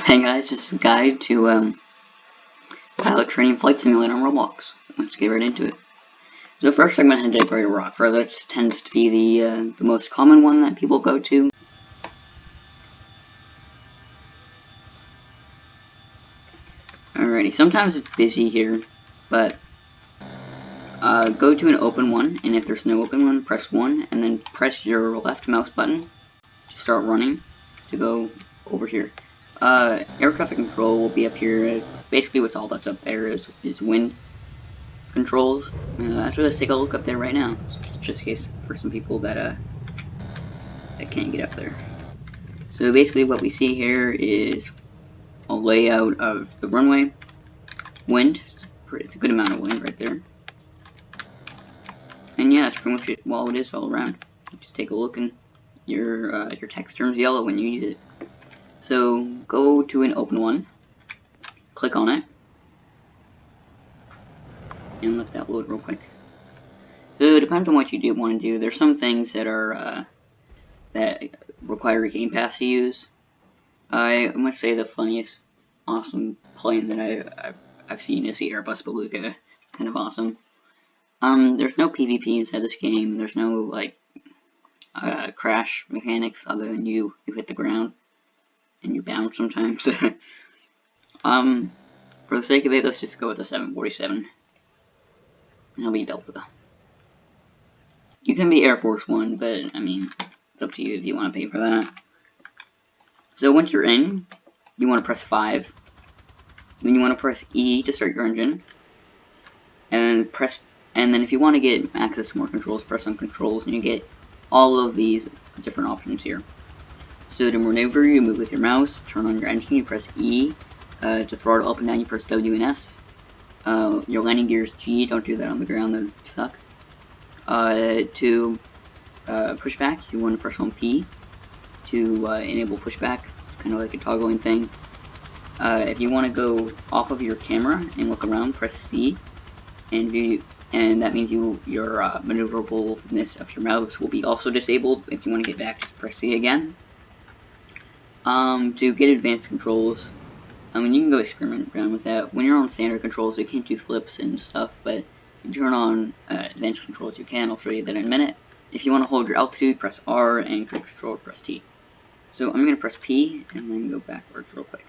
Hey guys, this is a guide to pilot training flight simulator on Roblox. Let's get right into it. So first I'm going to decorate a rock. For that tends to be the most common one that people go to. Alrighty, sometimes it's busy here, but go to an open one, and if there's no open one, press 1, and then press your left mouse button to start running to go over here. Air traffic control will be up here. Basically what's all that's up there is wind controls. Actually, let's take a look up there right now, just in case for some people that can't get up there. So basically what we see here is a layout of the runway, wind, it's a good amount of wind right there, and yeah, that's pretty much it. Well, it is all around. Just take a look, and your text turns yellow when you use it. So go to an open one, click on it, and let that load real quick. So it depends on what you do want to do. There's some things that are that require a game pass to use. I must say the funniest, awesome plane that I've seen is the Airbus Beluga. Kind of awesome. There's no PvP inside this game. There's no like crash mechanics other than you hit the ground and you bounce sometimes. For the sake of it, let's just go with the 747. And I'll be Delta. You can be Air Force One, but I mean, it's up to you if you want to pay for that. So once you're in, you want to press 5. Then you want to press E to start your engine, and then if you want to get access to more controls, press on controls, and you get all of these different options here. So to maneuver, you move with your mouse. Turn on your engine, you press E. To throttle up and down, you press W and S. Your landing gear is G. Don't do that on the ground; that would suck. To push back, you want to press on P. To enable pushback, it's kind of like a toggling thing. If you want to go off of your camera and look around, press C, and that means your maneuverableness of your mouse will be also disabled. If you want to get back, just press C again. To get advanced controls, I mean, you can go experiment around with that. When you're on standard controls, you can't do flips and stuff, but if you turn on advanced controls, you can. I'll show you that in a minute. If you want to hold your altitude, press R, and cruise control, press T. So I'm going to press P, and then go backwards real quick.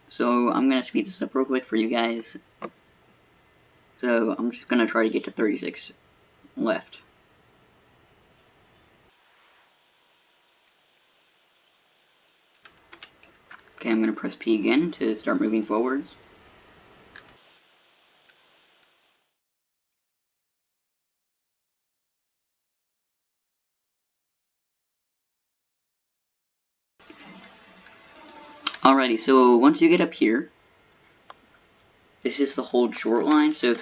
So I'm going to speed this up real quick for you guys. So I'm just going to try to get to 36 left. Okay, I'm going to press P again to start moving forwards. Alrighty, so once you get up here, this is the hold short line. So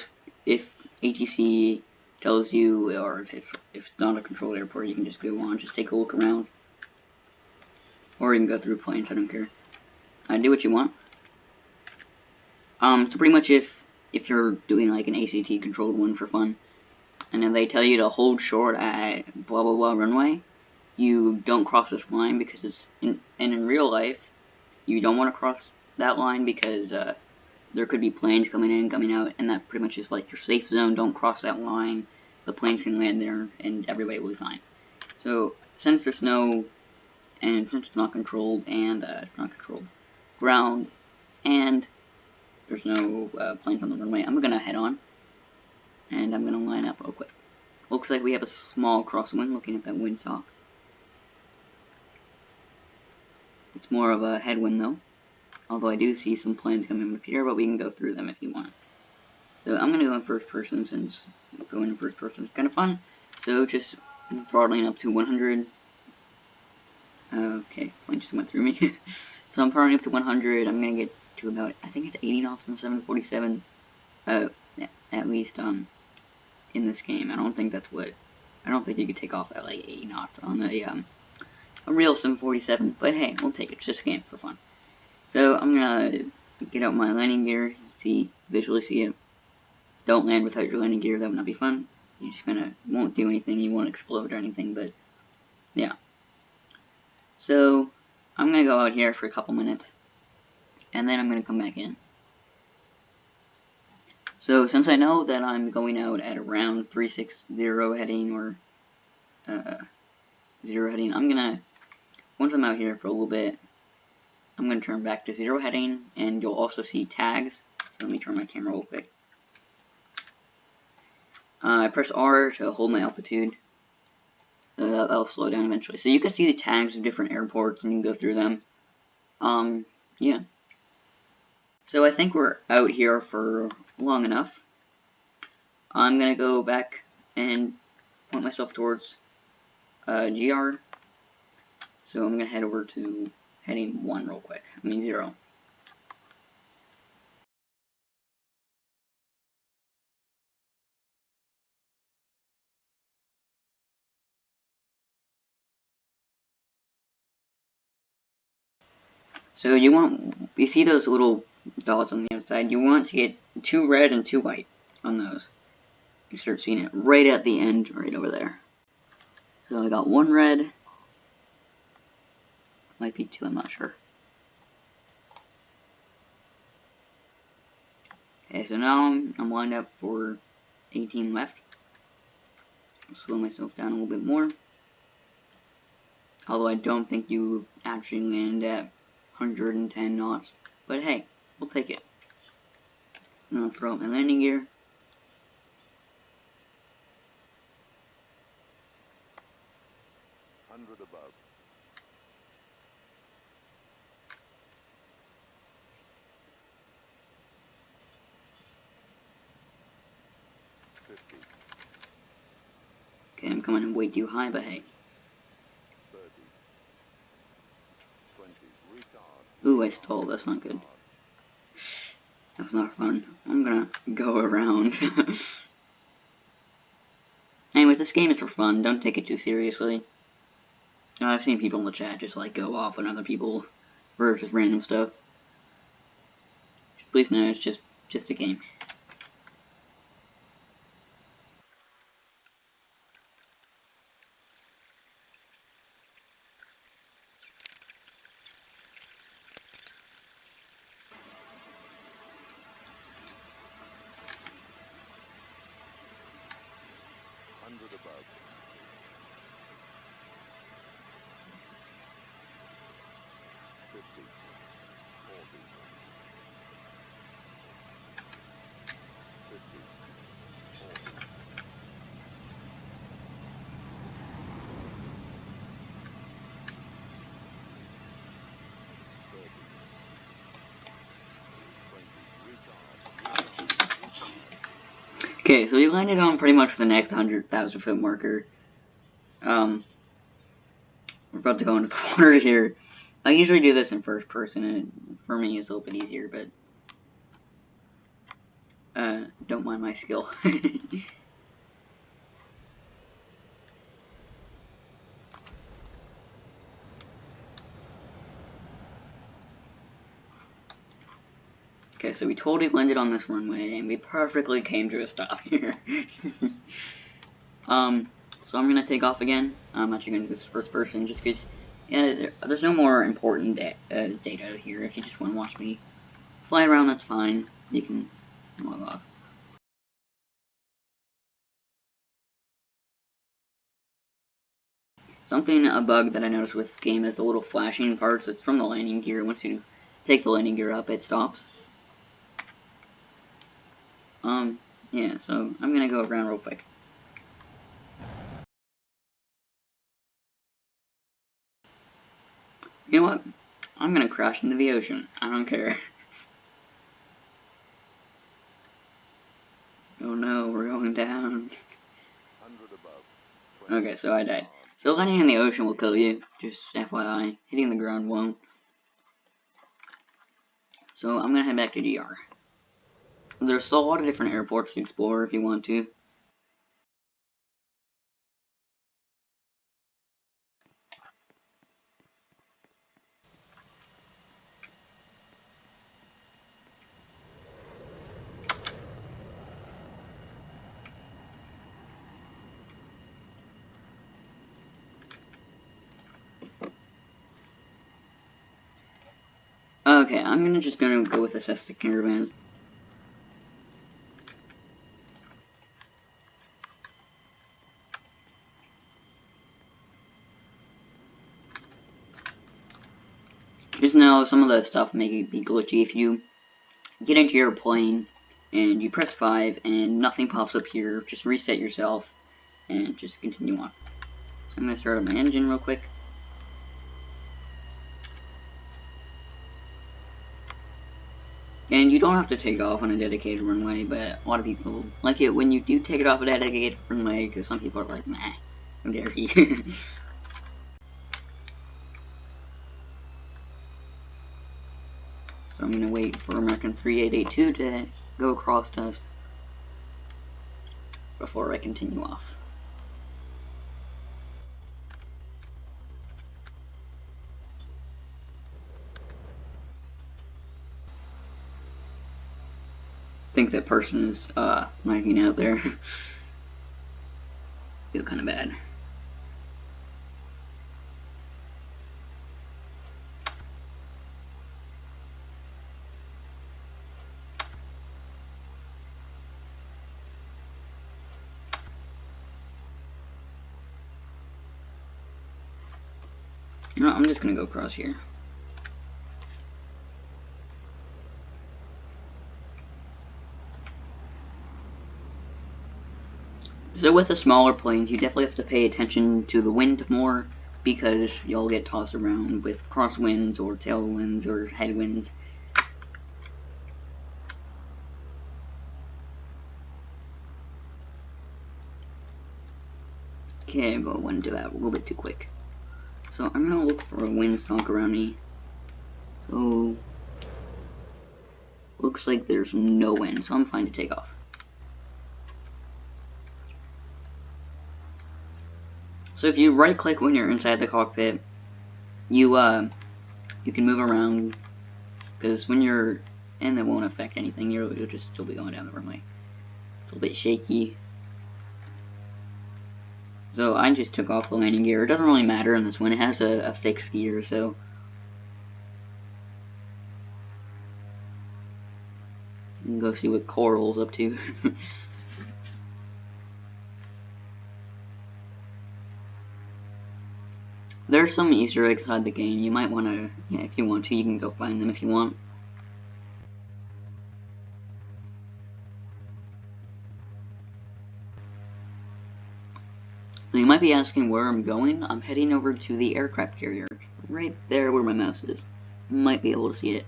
if ATC tells you, or if it's not a controlled airport, you can just go on, just take a look around, or you can go through planes. I don't care. Do what you want. So pretty much if you're doing like an ACT controlled one for fun, and then they tell you to hold short at blah blah blah runway, you don't cross this line because it's in real life, you don't want to cross that line because there could be planes coming in, coming out, and that pretty much is like your safe zone. Don't cross that line. The planes can land there, and everybody will be fine. So since there's no, and since it's not controlled, and it's not controlled ground, and there's no planes on the runway, I'm gonna head on, and I'm gonna line up real quick. Looks like we have a small crosswind. Looking at that windsock, it's more of a headwind though. Although I do see some planes coming up here, but we can go through them if you want. So I'm going to go in first person since going in first person is kind of fun. So just throttling up to 100. Okay, plane just went through me. So I'm throttling up to 100. I'm going to get to about, I think it's 80 knots on the 747. At least in this game. I don't think you could take off at like 80 knots on a real 747. But hey, we'll take it. Just a game for fun. So I'm gonna get out my landing gear, visually see it. Don't land without your landing gear, that would not be fun. You just won't do anything, you won't explode or anything, but yeah. So I'm gonna go out here for a couple minutes, and then I'm gonna come back in. So since I know that I'm going out at around 360 heading or 0 heading, once I'm out here for a little bit, I'm gonna turn back to 0 heading, and you'll also see tags. So let me turn my camera real quick. I press R to hold my altitude. That'll slow down eventually. So you can see the tags of different airports and you can go through them. Yeah. So I think we're out here for long enough. I'm gonna go back and point myself towards GR. So I'm gonna head over to heading 1 real quick. 0. So you see those little dots on the outside, you want to get 2 red and 2 white on those. You start seeing it right at the end, right over there. So I got 1 red, might be 2, I'm not sure. Okay, so now I'm lined up for 18 left. I'll slow myself down a little bit more. Although I don't think you actually land at 110 knots. But hey, we'll take it. I'm gonna throw out my landing gear. Above. 50. Okay, I'm coming in way too high, but hey. 30. 20. Retard. Ooh, I stalled. That's not good. That's not fun. I'm gonna go around. Anyways, this game is for fun. Don't take it too seriously. I've seen people in the chat just like go off on other people for just random stuff. Just please know it's just a game. Above. 50. 40. 50. 40. 30. 20. Retard. Okay, so we landed on pretty much the next 100,000 foot marker. We're about to go into the water here. I usually do this in first person, and for me it's a little bit easier, but don't mind my skill. Okay, so we totally landed on this runway, and we perfectly came to a stop here. So I'm gonna take off again. I'm actually gonna do this first person, just because, yeah, there's no more important data here. If you just want to watch me fly around, that's fine. You can log off. A bug that I noticed with this game is the little flashing parts. It's from the landing gear. Once you take the landing gear up, it stops. Yeah, so I'm gonna go around real quick. You know what? I'm gonna crash into the ocean. I don't care. Oh no, we're going down. 100 above. 20. Okay, so I died. So landing in the ocean will kill you, just FYI. Hitting the ground won't. So I'm gonna head back to GR. There's still a lot of different airports to explore if you want to. Okay, I'm just gonna go with assess the caravans. Just know some of the stuff may be glitchy. If you get into your plane and you press 5 and nothing pops up here, just reset yourself and just continue on. So I'm gonna start up my engine real quick. And you don't have to take off on a dedicated runway, but a lot of people like it when you do take it off a dedicated runway, because some people are like, nah, how dare he. So I'm gonna wait for American 3882 to go across to us before I continue off. I think that person is lagging out there. Feel kind of bad. You know, I'm just gonna go across here. So with the smaller planes, you definitely have to pay attention to the wind more, because you'll get tossed around with crosswinds or tailwinds or headwinds. Okay, but I went into that a little bit too quick. So I'm gonna look for a windsock around me. So looks like there's no wind, so I'm fine to take off. So if you right click when you're inside the cockpit, you can move around, because when you're in, it won't affect anything. You'll just still be going down the runway. It's a little bit shaky. So I just took off the landing gear. It doesn't really matter in this one. It has a fixed gear, so you can go see what Coral's up to. There's some Easter eggs inside the game. You might want to, yeah, if you want to, you can go find them if you want. So you might be asking where I'm going. I'm heading over to the aircraft carrier. It's right there where my mouse is. You might be able to see it.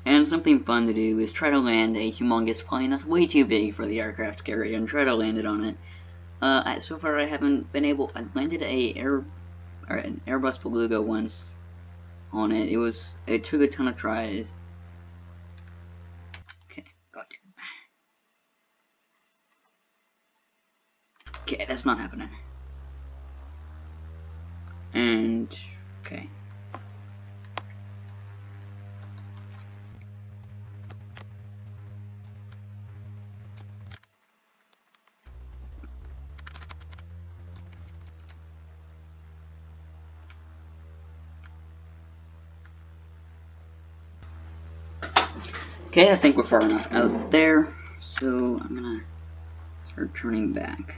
And something fun to do is try to land a humongous plane that's way too big for the aircraft carrier and try to land it on it. So far I haven't been able. I landed an Airbus Beluga once on it. It took a ton of tries. Okay, got it. Okay, that's not happening. And okay. Okay, I think we're far enough out there, so I'm gonna start turning back.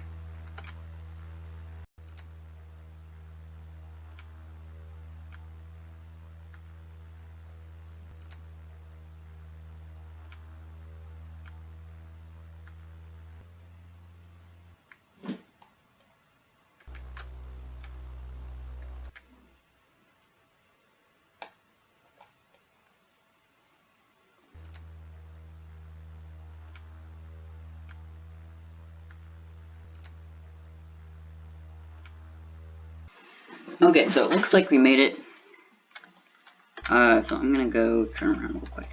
Okay, so it looks like we made it. So I'm gonna go turn around real quick.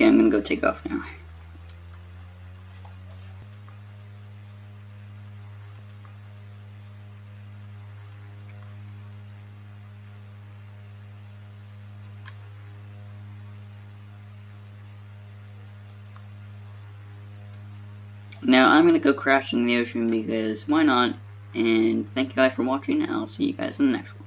Okay, I'm gonna go take off now. Now I'm gonna go crash in the ocean because why not? And thank you guys for watching, and I'll see you guys in the next one.